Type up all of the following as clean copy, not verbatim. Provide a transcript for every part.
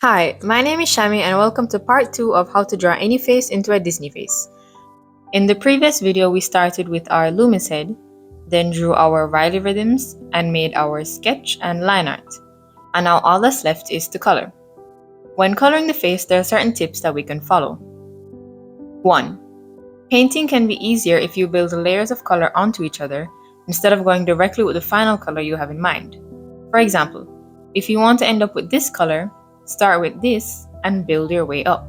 Hi, my name is Shami and welcome to part 2 of how to draw any face into a Disney face. In the previous video, we started with our Loomis head, then drew our Reilly Rhythms and made our sketch and line art. And now all that's left is to color. When coloring the face, there are certain tips that we can follow. 1. Painting can be easier if you build layers of color onto each other instead of going directly with the final color you have in mind. For example, if you want to end up with this color, start with this and build your way up.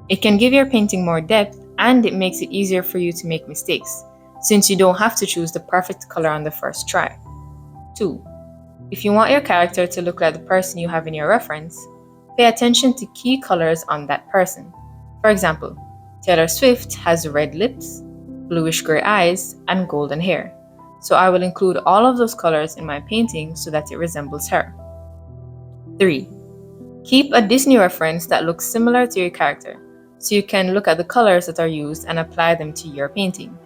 It can give your painting more depth and it makes it easier for you to make mistakes, since you don't have to choose the perfect color on the first try. 2. If you want your character to look like the person you have in your reference, pay attention to key colors on that person. For example, Taylor Swift has red lips, bluish gray eyes, and golden hair. So I will include all of those colors in my painting so that it resembles her. 3. Keep a Disney reference that looks similar to your character, so you can look at the colors that are used and apply them to your painting.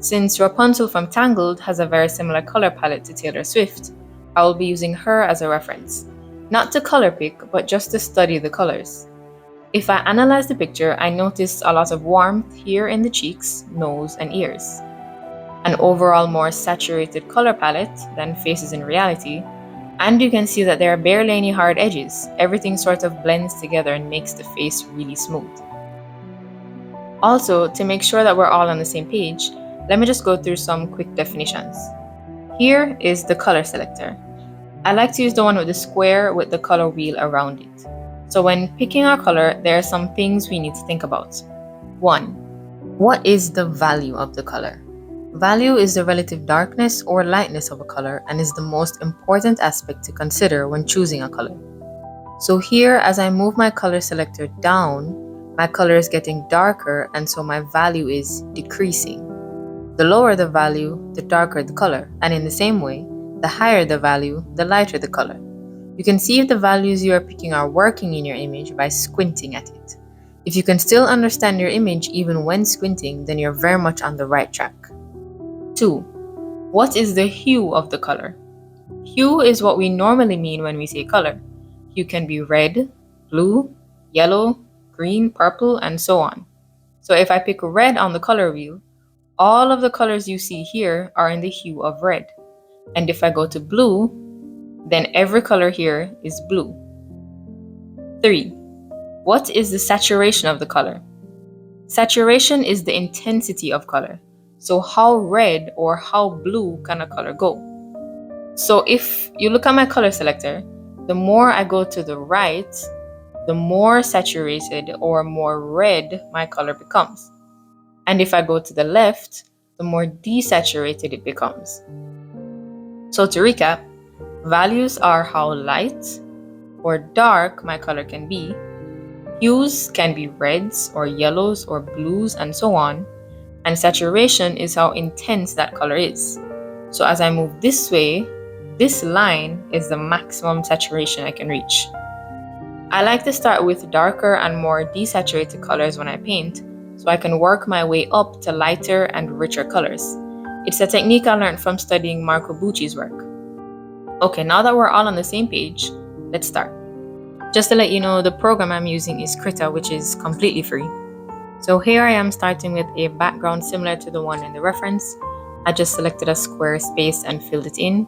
Since Rapunzel from Tangled has a very similar color palette to Taylor Swift, I will be using her as a reference, not to color pick, but just to study the colors. If I analyze the picture, I noticed a lot of warmth here in the cheeks, nose, and ears. An overall more saturated color palette than faces in reality, and you can see that there are barely any hard edges. Everything sort of blends together and makes the face really smooth. Also, to make sure that we're all on the same page, let me just go through some quick definitions. Here is the color selector. I like to use the one with the square with the color wheel around it. So when picking our color, there are some things we need to think about. 1. What is the value of the color? Value is the relative darkness or lightness of a color and is the most important aspect to consider when choosing a color. So here, as I move my color selector down, my color is getting darker and so my value is decreasing. The lower the value, the darker the color, and in the same way, the higher the value, the lighter the color. You can see if the values you are picking are working in your image by squinting at it. If you can still understand your image even when squinting, then you're very much on the right track. 2. What is the hue of the color? Hue is what we normally mean when we say color. Hue can be red, blue, yellow, green, purple, and so on. So if I pick red on the color wheel, all of the colors you see here are in the hue of red. And if I go to blue, then every color here is blue. 3. What is the saturation of the color? Saturation is the intensity of color. So how red or how blue can a color go? So if you look at my color selector, the more I go to the right, the more saturated or more red my color becomes. And if I go to the left, the more desaturated it becomes. So to recap, values are how light or dark my color can be. Hues can be reds or yellows or blues and so on. And saturation is how intense that color is. So as I move this way, this line is the maximum saturation I can reach. I like to start with darker and more desaturated colors when I paint, so I can work my way up to lighter and richer colors. It's a technique I learned from studying Marco Bucci's work. Okay, now that we're all on the same page, let's start. Just to let you know, the program I'm using is Krita, which is completely free. So here I am starting with a background similar to the one in the reference. I just selected a square space and filled it in.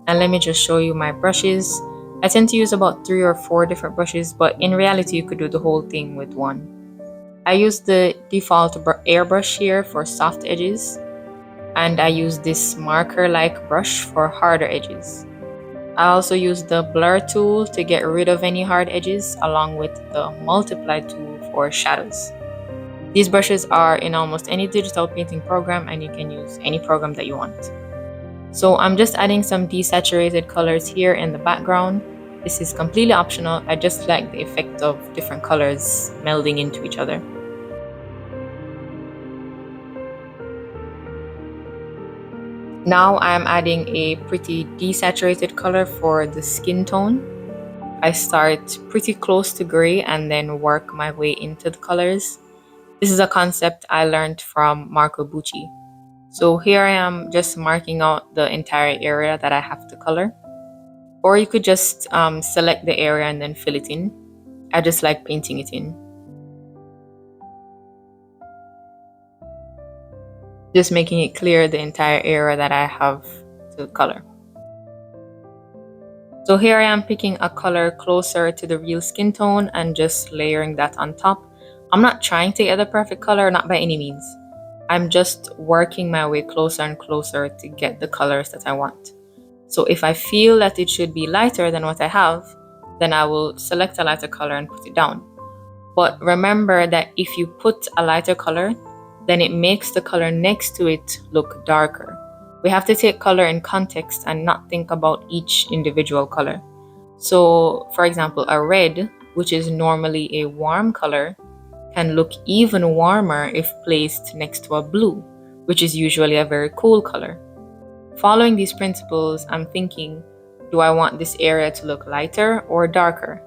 And let me just show you my brushes. I tend to use about 3 or 4 different brushes, but in reality you could do the whole thing with one. I use the default airbrush here for soft edges. And I use this marker-like brush for harder edges. I also use the blur tool to get rid of any hard edges, along with the multiply tool for shadows. These brushes are in almost any digital painting program and you can use any program that you want. So I'm just adding some desaturated colors here in the background. This is completely optional. I just like the effect of different colors melding into each other. Now I'm adding a pretty desaturated color for the skin tone. I start pretty close to gray and then work my way into the colors. This is a concept I learned from Marco Bucci. So here I am just marking out the entire area that I have to color. Or you could just select the area and then fill it in. I just like painting it in. Just making it clear the entire area that I have to color. So here I am picking a color closer to the real skin tone and just layering that on top. I'm not trying to get the perfect color, not by any means. I'm just working my way closer and closer to get the colors that I want. So if I feel that it should be lighter than what I have, then I will select a lighter color and put it down. But remember that if you put a lighter color, then it makes the color next to it look darker. We have to take color in context and not think about each individual color. So, for example, a red, which is normally a warm color, can look even warmer if placed next to a blue, which is usually a very cool color. Following these principles, I'm thinking, do I want this area to look lighter or darker?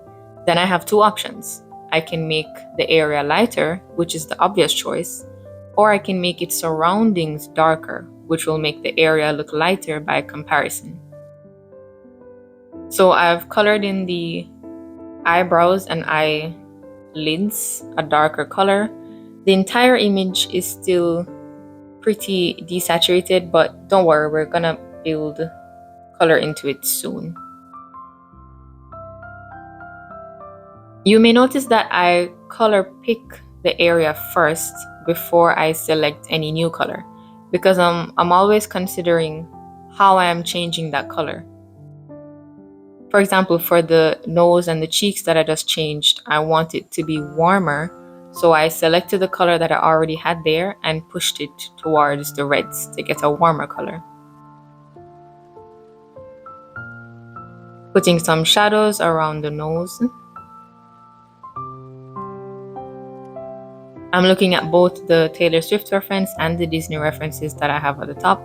Then I have two options. I can make the area lighter, which is the obvious choice, or I can make its surroundings darker, which will make the area look lighter by comparison. So I've colored in the eyebrows and eyelids a darker color. The entire image is still pretty desaturated, but don't worry, we're gonna build color into it soon. You may notice that I color pick the area first before I select any new color, because I'm always considering how I am changing that color. For example, for the nose and the cheeks that I just changed, I want it to be warmer, so I selected the color that I already had there and pushed it towards the reds to get a warmer color. Putting some shadows around the nose. I'm looking at both the Taylor Swift reference and the Disney references that I have at the top.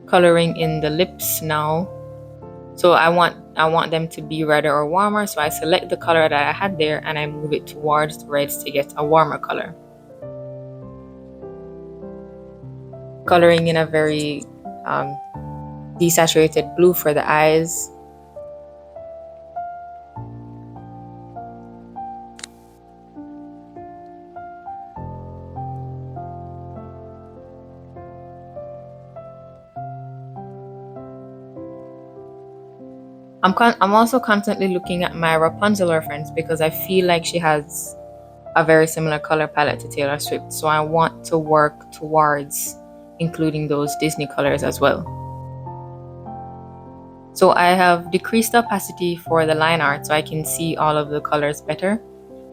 Coloring in the lips now. So I want them to be redder or warmer, so I select the color that I had there and I move it towards the reds to get a warmer color. Coloring in a very desaturated blue for the eyes. I'm also constantly looking at my Rapunzel reference because I feel like she has a very similar color palette to Taylor Swift, so I want to work towards including those Disney colors as well. So I have decreased the opacity for the line art so I can see all of the colors better.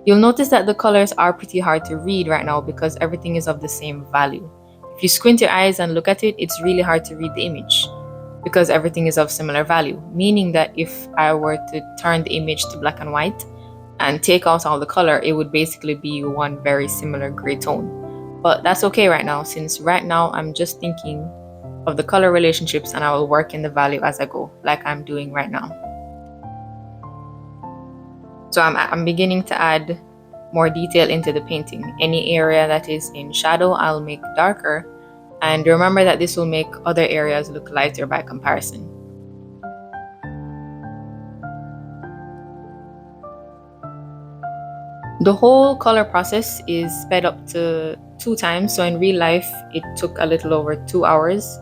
You'll notice that the colors are pretty hard to read right now because everything is of the same value. If you squint your eyes and look at it, it's really hard to read the image because everything is of similar value, meaning that if I were to turn the image to black and white and take out all the color, it would basically be one very similar gray tone. But that's okay right now, since right now I'm just thinking of the color relationships and I will work in the value as I go, like I'm doing right now. So I'm beginning to add more detail into the painting. Any area that is in shadow, I'll make darker. And remember that this will make other areas look lighter by comparison. The whole color process is sped up to 2 times, so in real life it took a little over 2 hours.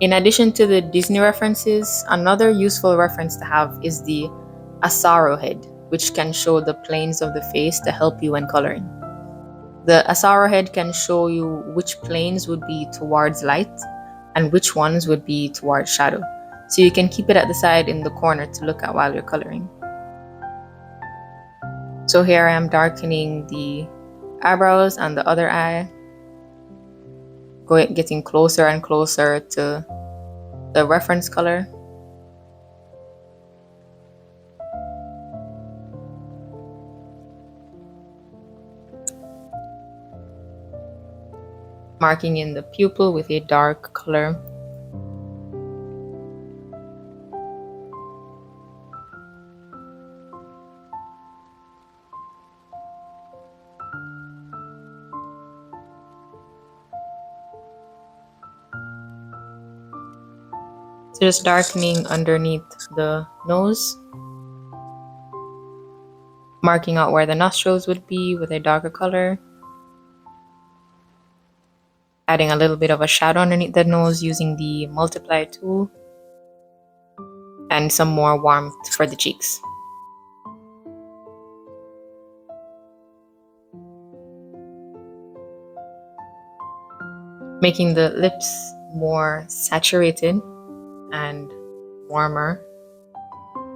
In addition to the Disney references, another useful reference to have is the Asaro head, which can show the planes of the face to help you when coloring. The Asaro head can show you which planes would be towards light and which ones would be towards shadow. So you can keep it at the side in the corner to look at while you're coloring. So here I am darkening the eyebrows and the other eye, getting closer and closer to the reference color. Marking in the pupil with a dark color. So just darkening underneath the nose. marking out where the nostrils would be with a darker color. Adding a little bit of a shadow underneath the nose using the multiply tool. And some more warmth for the cheeks. Making the lips more saturated and warmer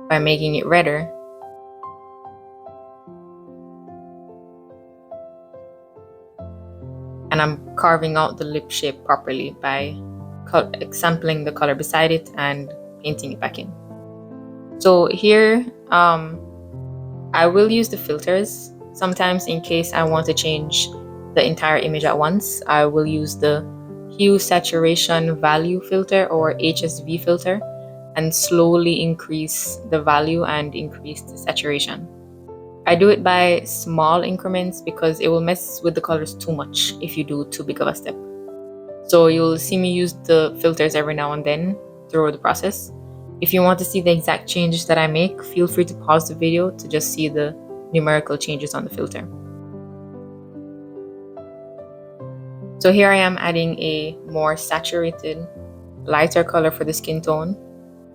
by making it redder. And I'm carving out the lip shape properly by sampling the color beside it and painting it back in. So here, I will use the filters. Sometimes in case I want to change the entire image at once, I will use the hue saturation value filter or HSV filter and slowly increase the value and increase the saturation. I do it by small increments because it will mess with the colors too much if you do too big of a step. So you'll see me use the filters every now and then through the process. If you want to see the exact changes that I make, feel free to pause the video to just see the numerical changes on the filter. So here I am adding a more saturated, lighter color for the skin tone,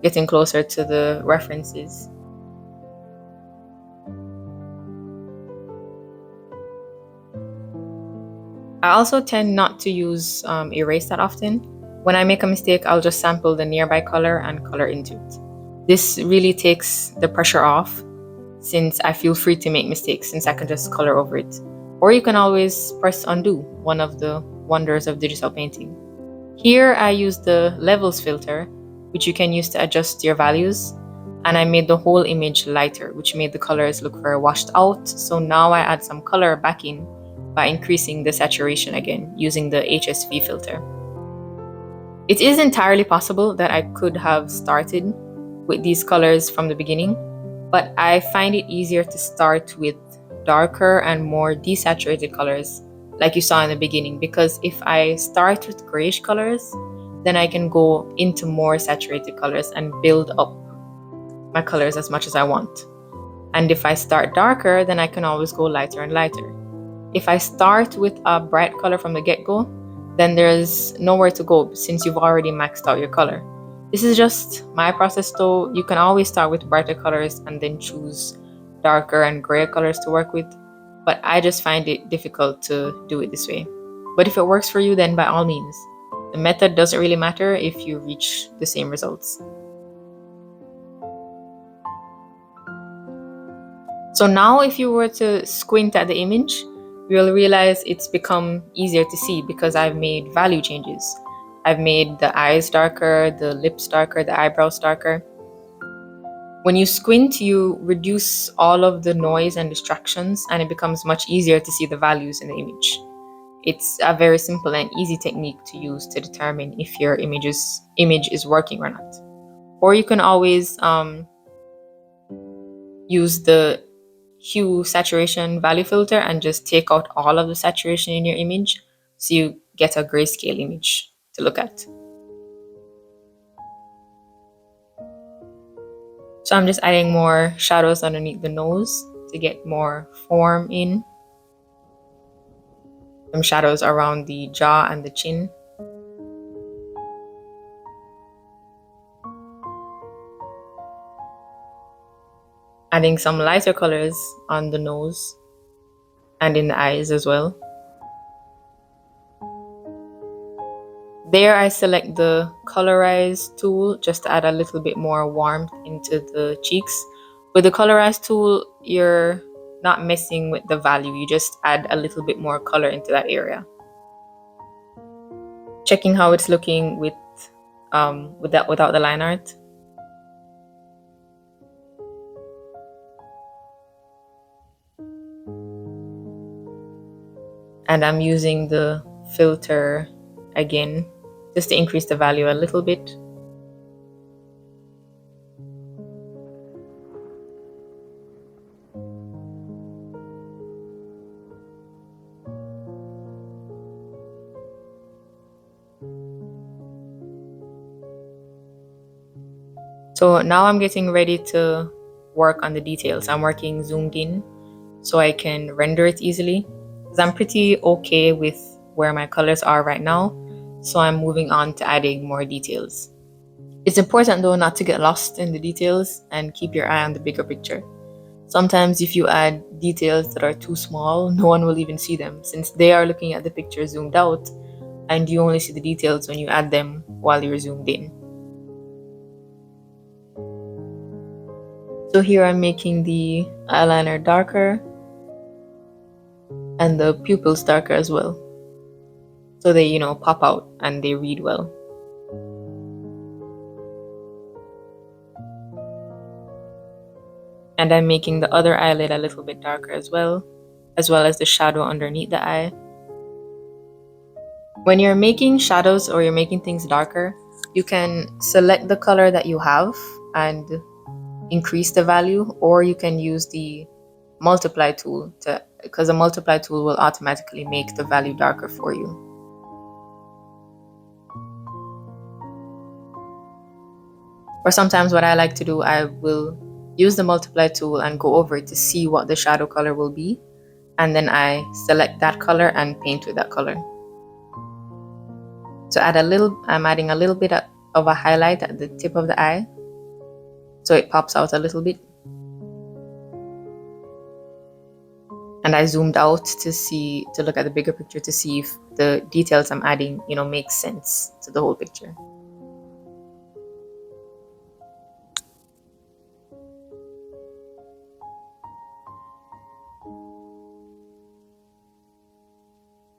getting closer to the references. I also tend not to use erase that often. When I make a mistake, I'll just sample the nearby color and color into it. This really takes the pressure off since I feel free to make mistakes since I can just color over it. Or you can always press undo, one of the wonders of digital painting. Here I use the levels filter, which you can use to adjust your values. And I made the whole image lighter, which made the colors look very washed out. So now I add some color back in by increasing the saturation again using the HSV filter. It is entirely possible that I could have started with these colors from the beginning, but I find it easier to start with darker and more desaturated colors like you saw in the beginning, because if I start with grayish colors, then I can go into more saturated colors and build up my colors as much as I want. And if I start darker, then I can always go lighter and lighter. If I start with a bright color from the get-go, then there's nowhere to go since you've already maxed out your color. This is just my process though. You can always start with brighter colors and then choose darker and grayer colors to work with. But I just find it difficult to do it this way. But if it works for you, then by all means. The method doesn't really matter if you reach the same results. So now if you were to squint at the image, you'll realize it's become easier to see because I've made value changes. I've made the eyes darker, the lips darker, the eyebrows darker. When you squint, you reduce all of the noise and distractions, and it becomes much easier to see the values in the image. It's a very simple and easy technique to use to determine if your image is working or not. Or you can always use the hue saturation value filter and just take out all of the saturation in your image so you get a grayscale image to look at. So I'm just adding more shadows underneath the nose to get more form in. Some shadows around the jaw and the chin. Adding some lighter colors on the nose and in the eyes as well. There I select the colorize tool just to add a little bit more warmth into the cheeks. With the colorize tool, you're not messing with the value, you just add a little bit more color into that area. Checking how it's looking without the line art. And I'm using the filter again just to increase the value a little bit. So now I'm getting ready to work on the details. I'm working zoomed in so I can render it easily, because I'm pretty okay with where my colors are right now. So I'm moving on to adding more details. It's important though not to get lost in the details and keep your eye on the bigger picture. Sometimes if you add details that are too small, no one will even see them, since they are looking at the picture zoomed out and you only see the details when you add them while you're zoomed in. So here I'm making the eyeliner darker and the pupils darker as well, so they, pop out and they read well. And I'm making the other eyelid a little bit darker as well as the shadow underneath the eye. When you're making shadows or you're making things darker, you can select the color that you have and increase the value, or you can use the multiply tool because the multiply tool will automatically make the value darker for you. Or sometimes what I like to do, I will use the multiply tool and go over it to see what the shadow color will be, and then I select that color and paint with that color. So I'm adding a little bit of a highlight at the tip of the eye, so it pops out a little bit. And I zoomed out to look at the bigger picture to see if the details I'm adding, make sense to the whole picture.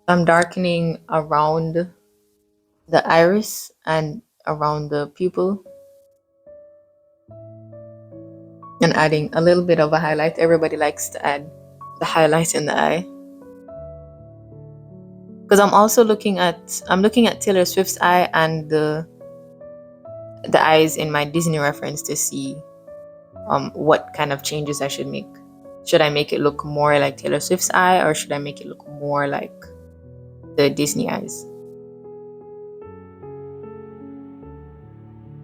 I'm darkening around the iris and around the pupil and adding a little bit of a highlight. Everybody likes to add the highlight in the eye. Because I'm looking at Taylor Swift's eye and the eyes in my Disney reference to see what kind of changes I should make. Should I make it look more like Taylor Swift's eye, or should I make it look more like the Disney eyes?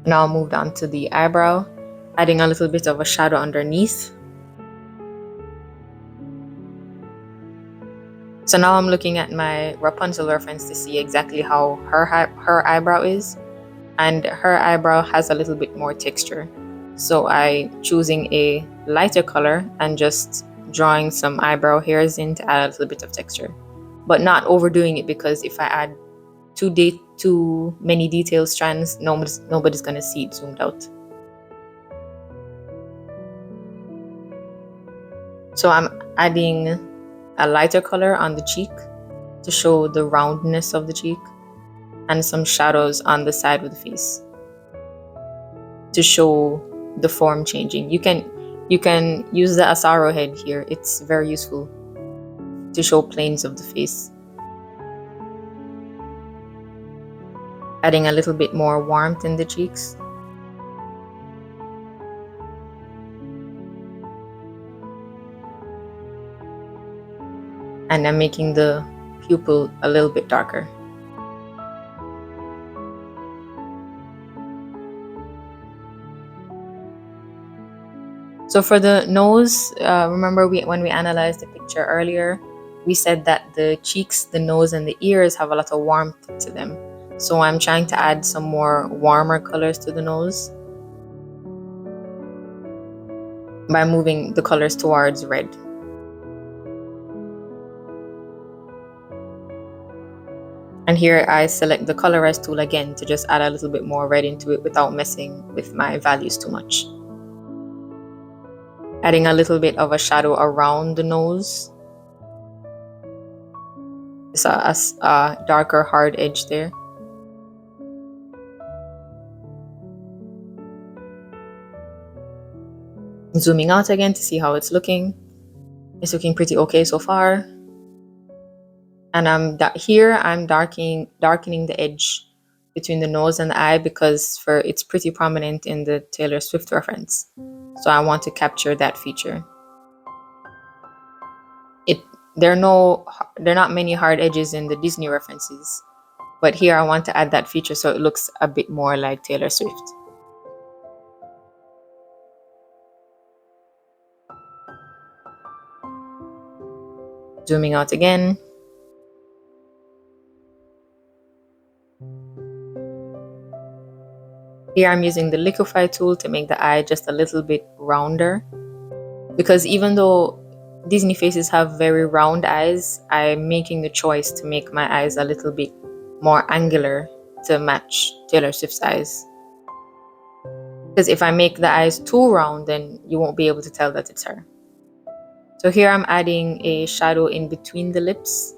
Now I'll move down to the eyebrow, adding a little bit of a shadow underneath. So now I'm looking at my Rapunzel reference to see exactly how her eyebrow is, and her eyebrow has a little bit more texture. So I'm choosing a lighter color and just drawing some eyebrow hairs in to add a little bit of texture, but not overdoing it, because if I add too many detail strands, nobody's gonna see it zoomed out. So I'm adding a lighter color on the cheek to show the roundness of the cheek, and some shadows on the side of the face to show the form changing. You can use the Asaro head here. It's very useful to show planes of the face. Adding a little bit more warmth in the cheeks. And I'm making the pupil a little bit darker. So for the nose, remember when we analyzed the picture earlier, we said that the cheeks, the nose, and the ears have a lot of warmth to them. So I'm trying to add some more warmer colors to the nose by moving the colors towards red. And here I select the colorize tool again to just add a little bit more red into it without messing with my values too much. Adding a little bit of a shadow around the nose. It's a darker hard edge there. Zooming out again to see how it's looking. It's looking pretty okay so far. And I'm darkening the edge between the nose and the eye, because it's pretty prominent in the Taylor Swift reference. So I want to capture that feature. There are not many hard edges in the Disney references, but here I want to add that feature so it looks a bit more like Taylor Swift. Zooming out again. Here I'm using the liquify tool to make the eye just a little bit rounder, because even though Disney faces have very round eyes, I'm making the choice to make my eyes a little bit more angular to match Taylor Swift's eyes. Because if I make the eyes too round, then you won't be able to tell that it's her. So here I'm adding a shadow in between the lips,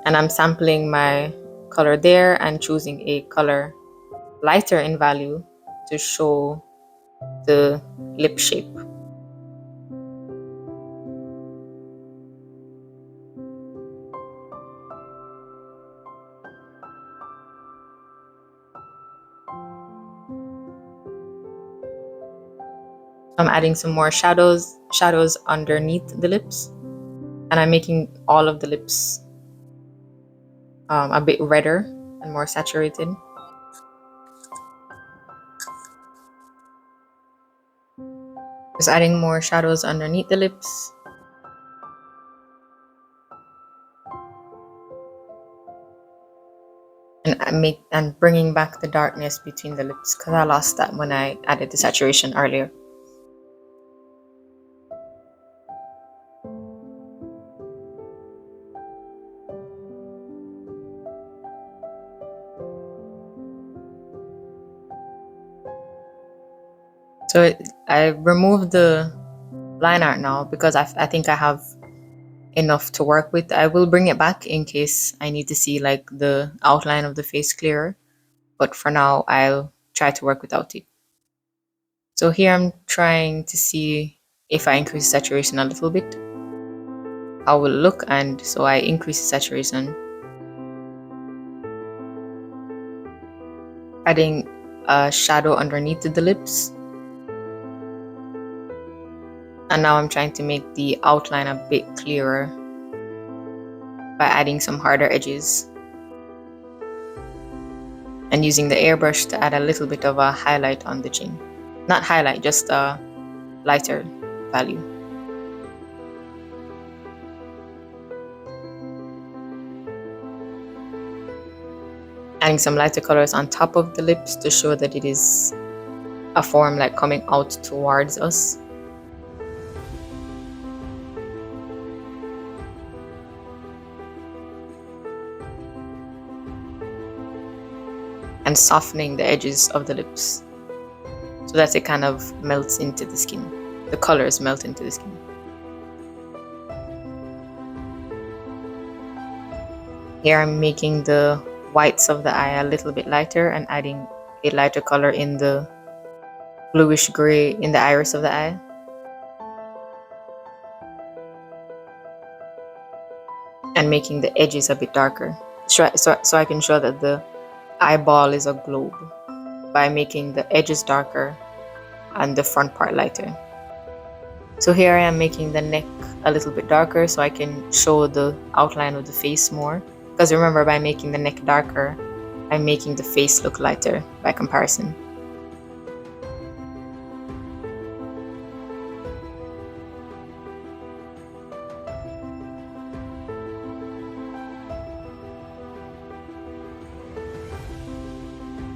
and I'm sampling my color there and choosing a color lighter in value to show the lip shape. I'm adding some more shadows underneath the lips, and I'm making all of the lips a bit redder and more saturated. Just adding more shadows underneath the lips. And bringing back the darkness between the lips, because I lost that when I added the saturation earlier. So I removed the line art now because I think I have enough to work with. I will bring it back in case I need to see like the outline of the face clearer, but for now I'll try to work without it. So here I'm trying to see if I increase saturation a little bit, how it will look, and so I increase the saturation, adding a shadow underneath the lips. And now I'm trying to make the outline a bit clearer by adding some harder edges and using the airbrush to add a little bit of a highlight on the chin. Not highlight, just a lighter value. Adding some lighter colors on top of the lips to show that it is a form like coming out towards us. And softening the edges of the lips so that it kind of melts into the skin. The colors melt into the skin. Here I'm making the whites of the eye a little bit lighter and adding a lighter color in the bluish gray in the iris of the eye. And making the edges a bit darker so I can show that the eyeball is a globe by making the edges darker and the front part lighter. So here I am making the neck a little bit darker so I can show the outline of the face more, because remember, by making the neck darker, I'm making the face look lighter by comparison.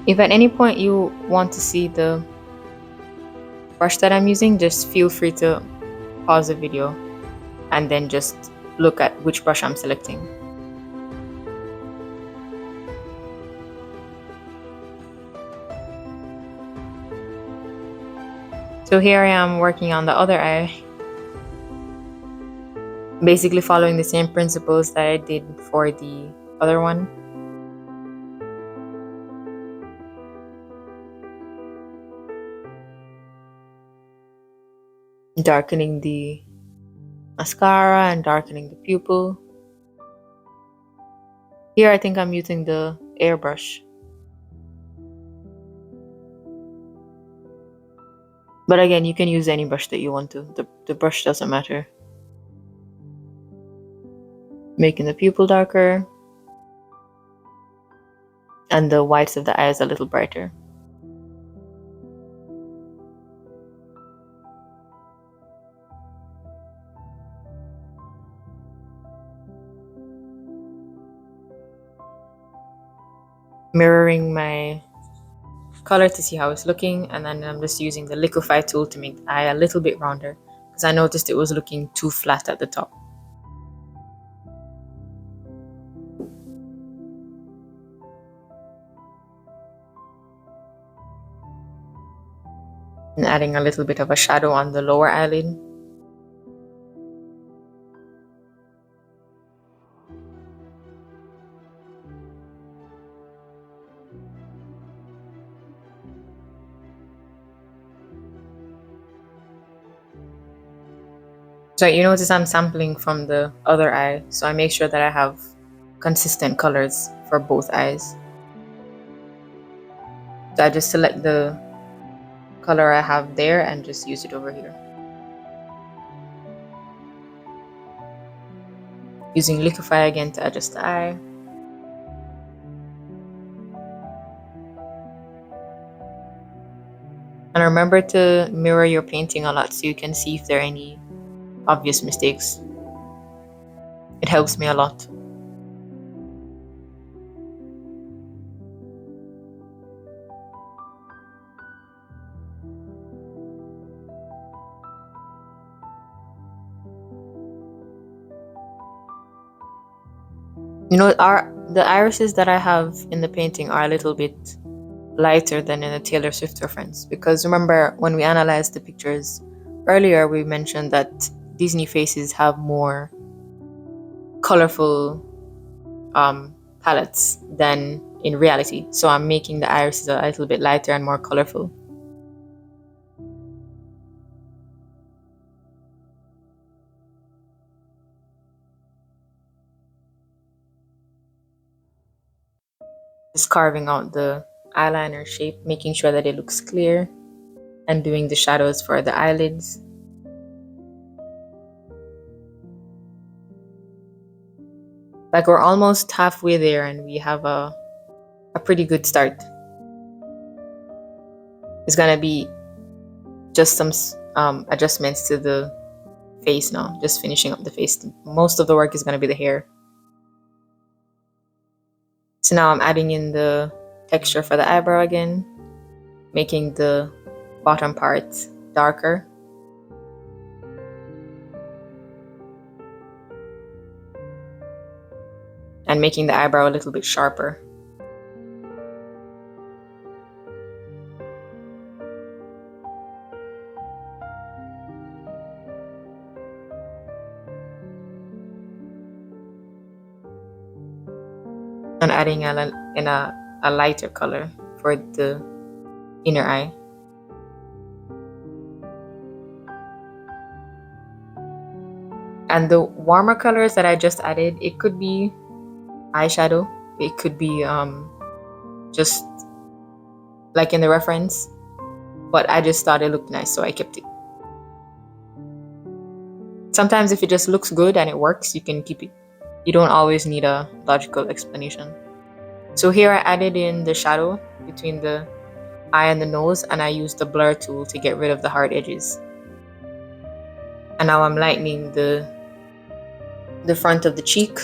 If at any point you want to see the brush that I'm using, just feel free to pause the video and then just look at which brush I'm selecting. So here I am working on the other eye, basically following the same principles that I did for the other one. Darkening the mascara and darkening the pupil. Here I think I'm using the airbrush. But again, you can use any brush that you want to. The brush doesn't matter. Making the pupil darker. And the whites of the eyes a little brighter. mirroring my color to see how it's looking, and then I'm just using the liquify tool to make the eye a little bit rounder because I noticed it was looking too flat at the top. And adding a little bit of a shadow on the lower eyelid. So you notice I'm sampling from the other eye, so I make sure that I have consistent colors for both eyes. So I just select the color I have there and just use it over here. Using liquify again to adjust the eye. And remember to mirror your painting a lot so you can see if there are any obvious mistakes. It helps me a lot. You know, the irises that I have in the painting are a little bit lighter than in the Taylor Swift reference, because remember when we analyzed the pictures earlier, we mentioned that Disney faces have more colorful palettes than in reality, so I'm making the irises a little bit lighter and more colorful. Just carving out the eyeliner shape, making sure that it looks clear, and doing the shadows for the eyelids. Like we're almost halfway there and we have a pretty good start. It's gonna be just some adjustments to the face now, just finishing up the face. Most of the work is gonna be the hair. So now I'm adding in the texture for the eyebrow again, making the bottom part darker. And making the eyebrow a little bit sharper. And adding a lighter color for the inner eye. And the warmer colors that I just added, it could be eyeshadow, it could be just like in the reference, but I just thought it looked nice, so I kept it. Sometimes if it just looks good and it works, you can keep it. You don't always need a logical explanation. So here I added in the shadow between the eye and the nose, and I used the blur tool to get rid of the hard edges. And now I'm lightening the front of the cheek.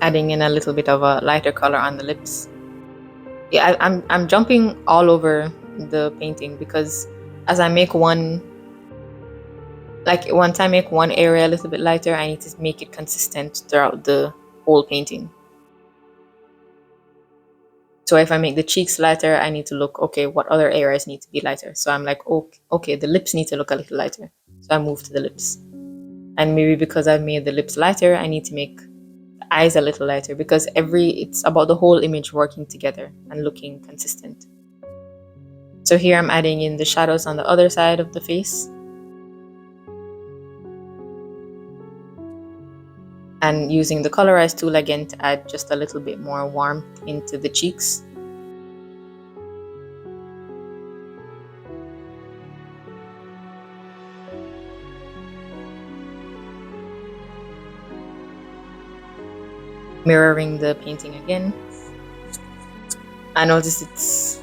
Adding in a little bit of a lighter color on the lips. Yeah, I'm jumping all over the painting because as I make once I make one area a little bit lighter, I need to make it consistent throughout the whole painting. So if I make the cheeks lighter, I need to look, okay, what other areas need to be lighter? So I'm like, okay, the lips need to look a little lighter. So I move to the lips. And maybe because I've made the lips lighter, I need to make the eyes a little lighter because it's about the whole image working together and looking consistent. So here I'm adding in the shadows on the other side of the face. And using the colorize tool again to add just a little bit more warmth into the cheeks. Mirroring the painting again. I noticed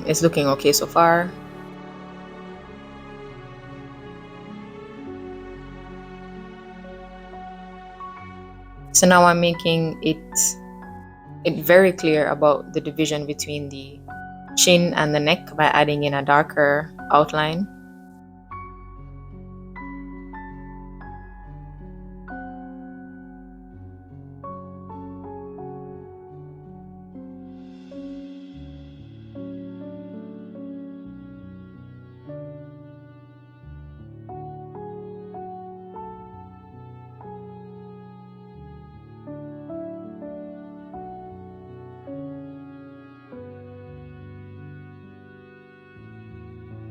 It's looking okay so far. So now I'm making it very clear about the division between the chin and the neck by adding in a darker outline.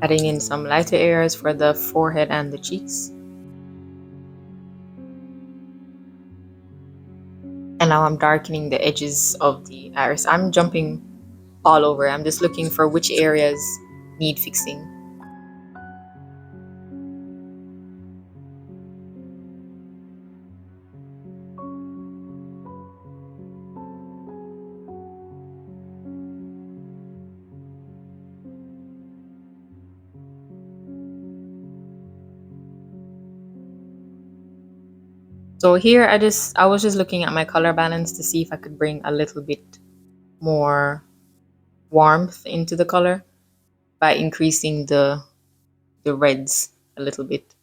Adding in some lighter areas for the forehead and the cheeks. And now I'm darkening the edges of the iris. I'm jumping all over. I'm just looking for which areas need fixing. So here I was just looking at my color balance to see if I could bring a little bit more warmth into the color by increasing the reds a little bit.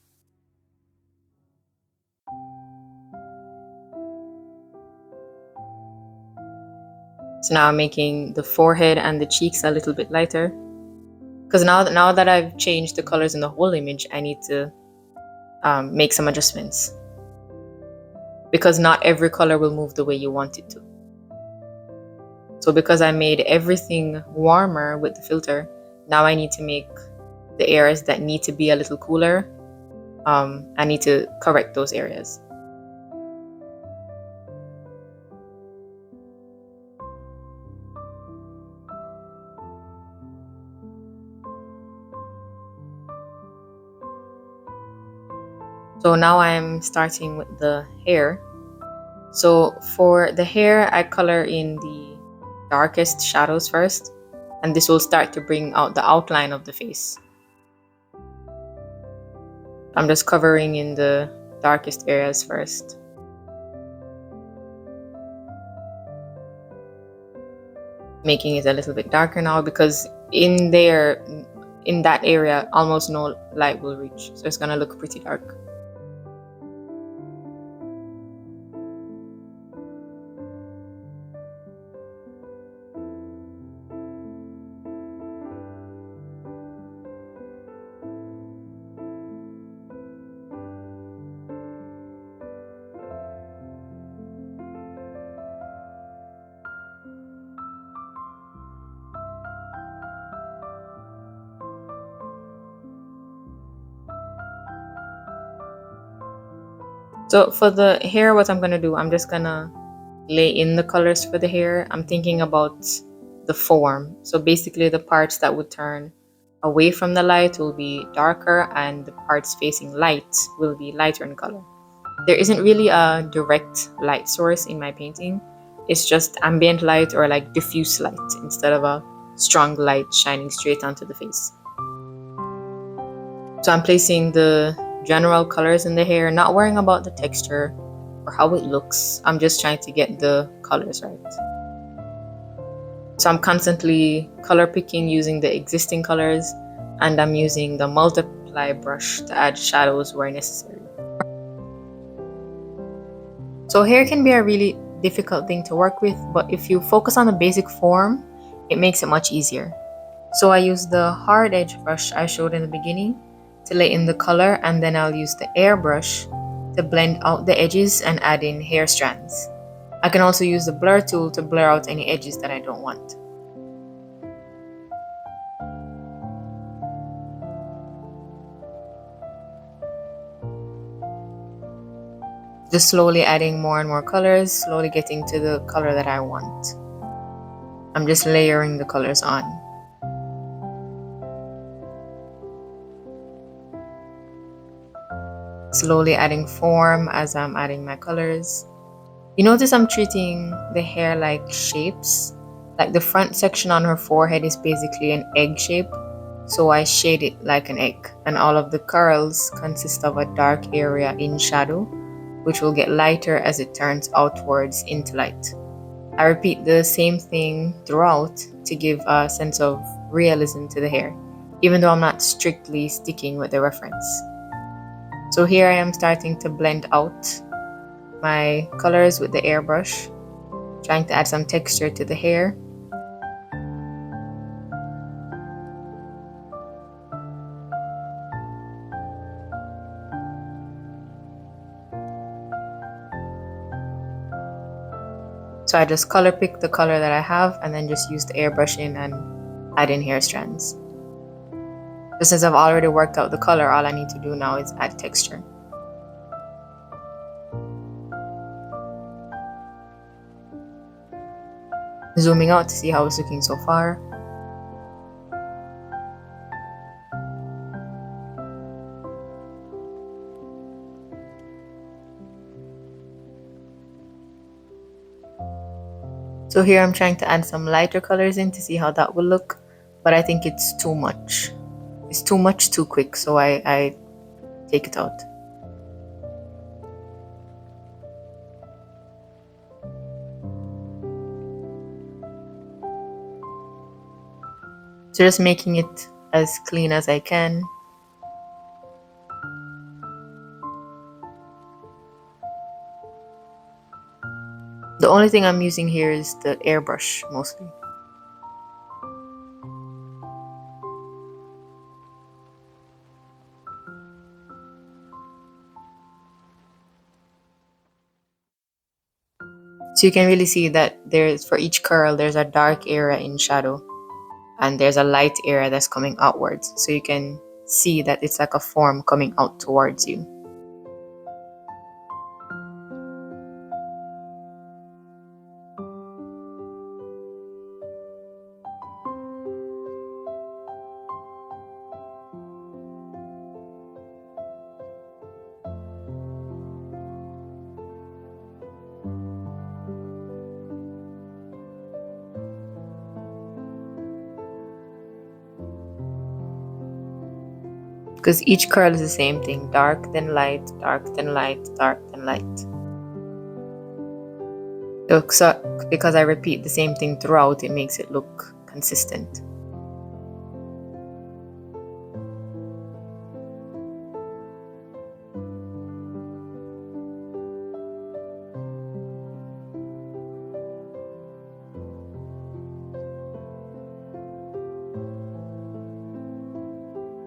So now I'm making the forehead and the cheeks a little bit lighter. Because now that I've changed the colors in the whole image, I need to make some adjustments. Because not every color will move the way you want it to. So because I made everything warmer with the filter, now I need to make the areas that need to be a little cooler. I need to correct those areas. So now I'm starting with the hair. So for the hair, I color in the darkest shadows first, and this will start to bring out the outline of the face. I'm just covering in the darkest areas first. Making it a little bit darker now because in that area, almost no light will reach. So it's gonna look pretty dark. So for the hair, what I'm gonna do, I'm just gonna lay in the colors for the hair. I'm thinking about the form. So basically the parts that would turn away from the light will be darker and the parts facing light will be lighter in color. There isn't really a direct light source in my painting. It's just ambient light or like diffuse light instead of a strong light shining straight onto the face. So I'm placing the general colors in the hair, not worrying about the texture or how it looks. I'm just trying to get the colors right. So I'm constantly color picking using the existing colors, and I'm using the multiply brush to add shadows where necessary. So hair can be a really difficult thing to work with, but if you focus on the basic form, it makes it much easier. So I use the hard edge brush I showed in the beginning to lay in the color, and then I'll use the airbrush to blend out the edges and add in hair strands. I can also use the blur tool to blur out any edges that I don't want. Just slowly adding more and more colors, slowly getting to the color that I want. I'm just layering the colors on. Slowly adding form as I'm adding my colors. You notice I'm treating the hair like shapes Like the front section on her forehead is basically an egg shape, so I shade it like an egg, and all of the curls consist of a dark area in shadow, which will get lighter as it turns outwards into light. I repeat the same thing throughout to give a sense of realism to the hair, even though I'm not strictly sticking with the reference. So here I am starting to blend out my colors with the airbrush, trying to add some texture to the hair. So I just color pick the color that I have and then just use the airbrush in and add in hair strands. But since I've already worked out the color, all I need to do now is add texture. Zooming out to see how it's looking so far. So here I'm trying to add some lighter colors in to see how that will look, but I think it's too much. It's too much too quick, so I take it out. So just making it as clean as I can. The only thing I'm using here is the airbrush mostly. So you can really see that there's, for each curl, there's a dark area in shadow and there's a light area that's coming outwards. So you can see that it's like a form coming out towards you. Because each curl is the same thing, dark then light, dark then light, dark then light. So because I repeat the same thing throughout, it makes it look consistent.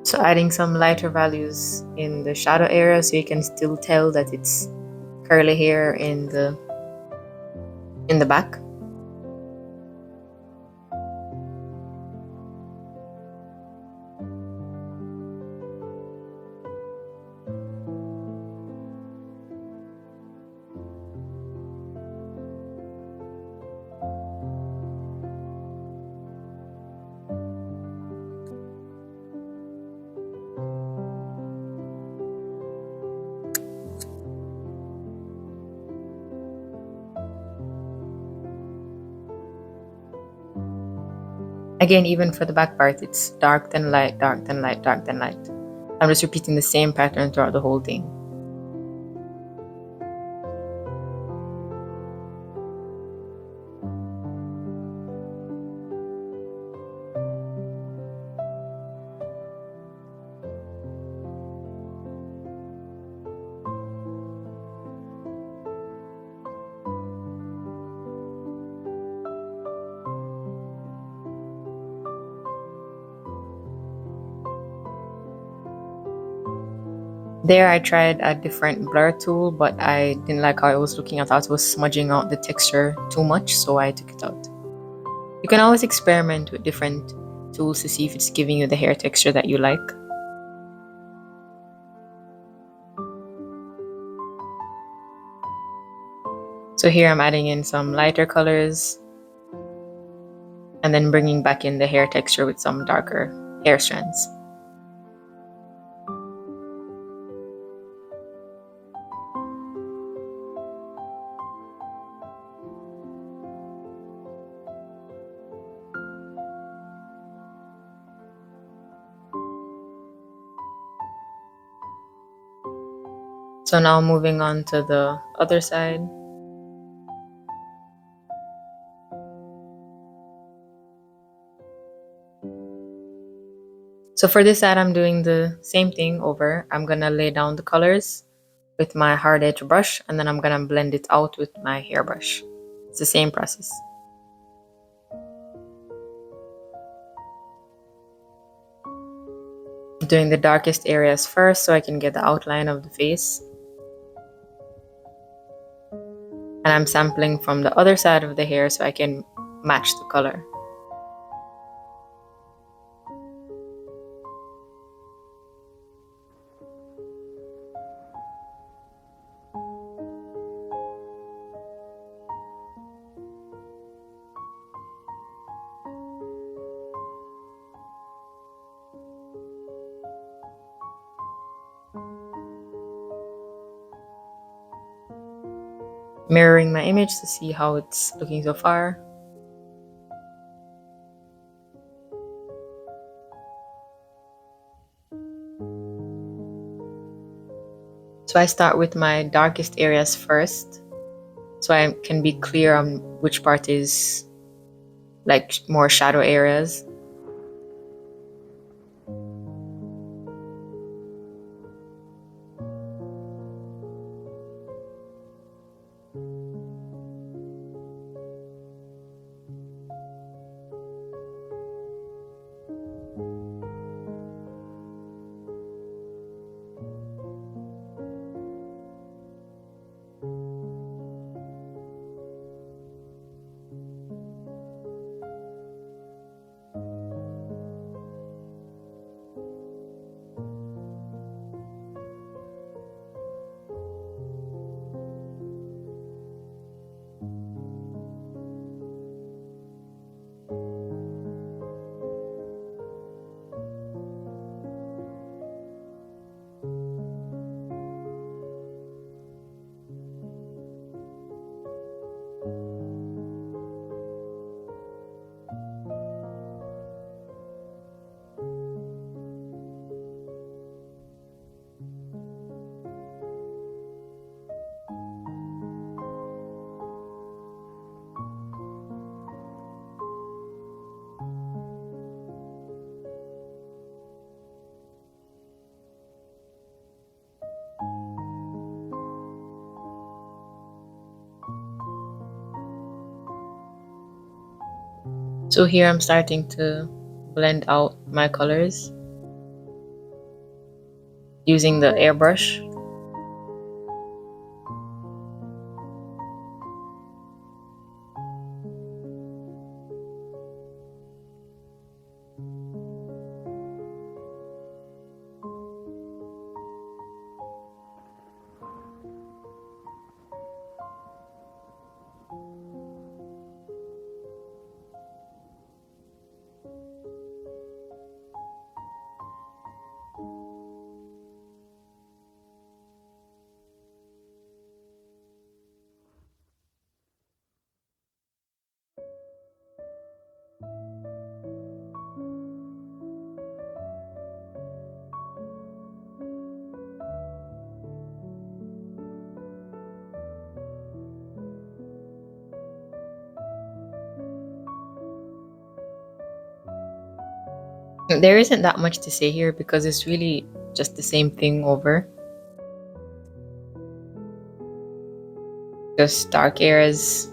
So adding some lighter values in the shadow area so you can still tell that it's curly hair in the back. Again, even for the back part, it's dark then light, dark then light, dark then light. I'm just repeating the same pattern throughout the whole thing. There I tried a different blur tool, but I didn't like how it was looking. I thought it was smudging out the texture too much, so I took it out. You can always experiment with different tools to see if it's giving you the hair texture that you like. So here I'm adding in some lighter colors and then bringing back in the hair texture with some darker hair strands. So now moving on to the other side. So for this side, I'm doing the same thing over. I'm gonna lay down the colors with my hard edge brush, and then I'm gonna blend it out with my hairbrush. It's the same process. Doing the darkest areas first so I can get the outline of the face. And I'm sampling from the other side of the hair so I can match the color. Mirroring my image to see how it's looking so far. So I start with my darkest areas first, so I can be clear on which part is like more shadow areas. So here I'm starting to blend out my colors using the airbrush. There isn't that much to say here because it's really just the same thing over. Just dark areas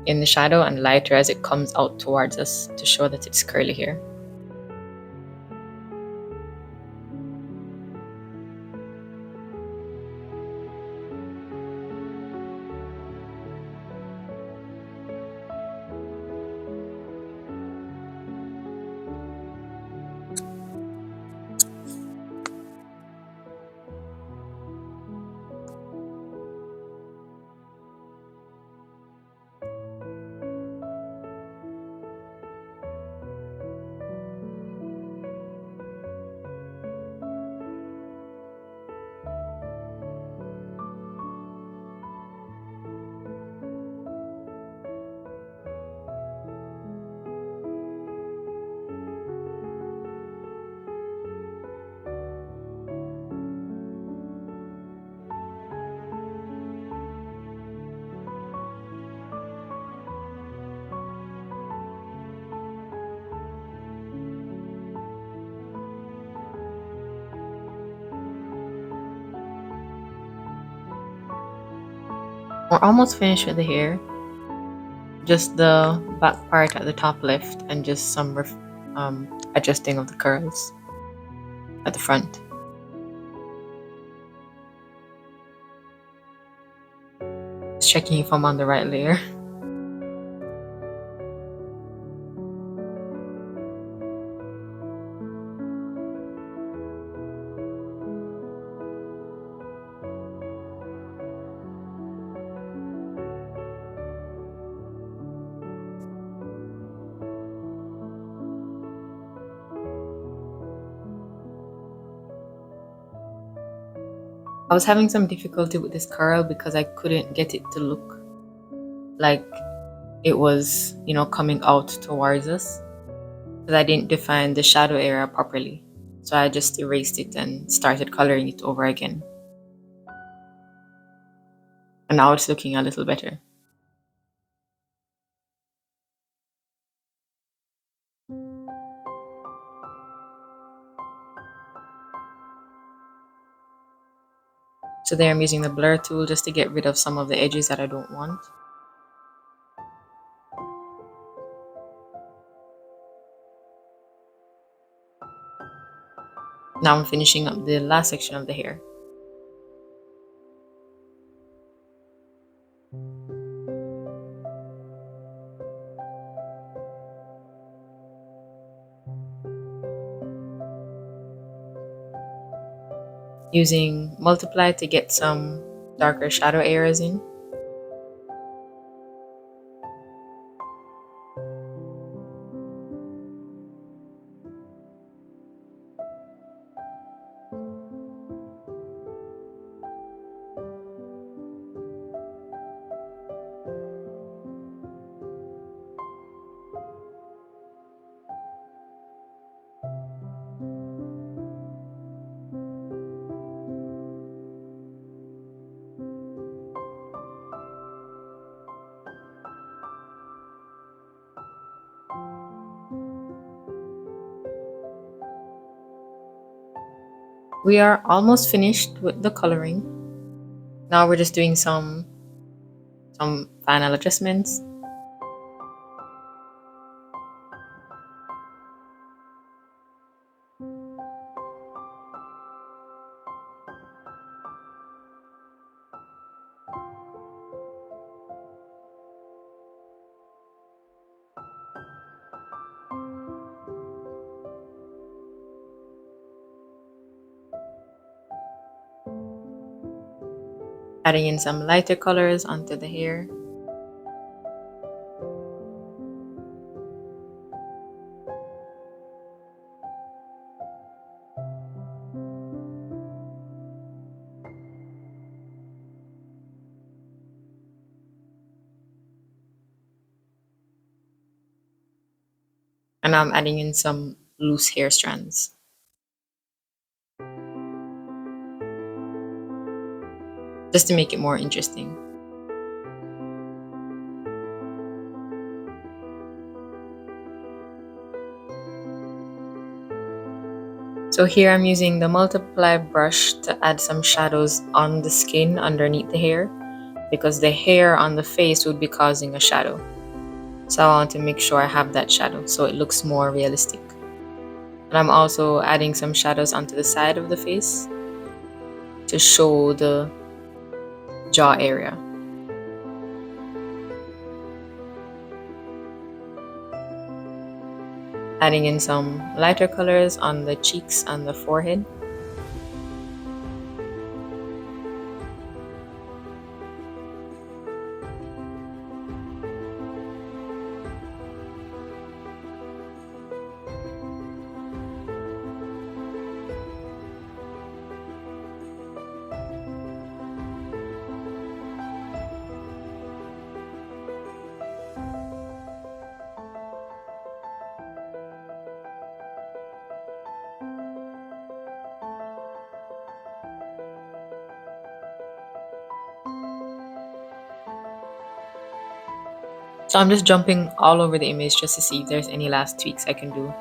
in the shadow and lighter as it comes out towards us to show that it's curly hair. We're almost finished with the hair. Just the back part at the top left and just some adjusting of the curls at the front. Just checking if I'm on the right layer. I was having some difficulty with this curl because I couldn't get it to look like it was, coming out towards us, because I didn't define the shadow area properly. So I just erased it and started coloring it over again. And now it's looking a little better. So there I'm using the blur tool just to get rid of some of the edges that I don't want. Now I'm finishing up the last section of the hair. Using multiply to get some darker shadow areas in. We are almost finished with the coloring. Now we're just doing some final adjustments. Adding in some lighter colors onto the hair. And I'm adding in some loose hair strands. Just to make it more interesting. So here I'm using the multiply brush to add some shadows on the skin underneath the hair, because the hair on the face would be causing a shadow. So I want to make sure I have that shadow so it looks more realistic. And I'm also adding some shadows onto the side of the face to show the jaw area. Adding in some lighter colors on the cheeks and the forehead. So I'm just jumping all over the image just to see if there's any last tweaks I can do.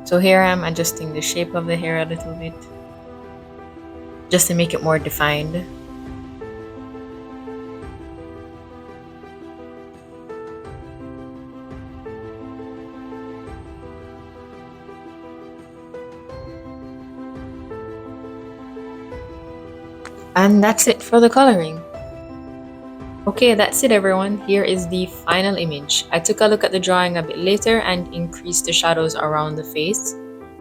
So here I'm adjusting the shape of the hair a little bit, just to make it more defined. And that's it for the coloring. Okay, that's it everyone. Here is the final image. I took a look at the drawing a bit later and increased the shadows around the face,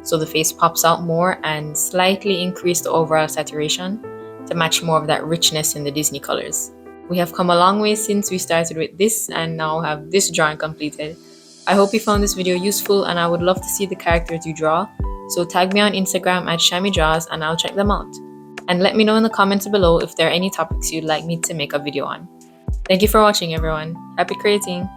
so the face pops out more, and slightly increased the overall saturation to match more of that richness in the Disney colors. We have come a long way since we started with this and now have this drawing completed. I hope you found this video useful, and I would love to see the characters you draw, so tag me on Instagram at ShammyDraws and I'll check them out. And let me know in the comments below if there are any topics you'd like me to make a video on. Thank you for watching everyone. Happy creating!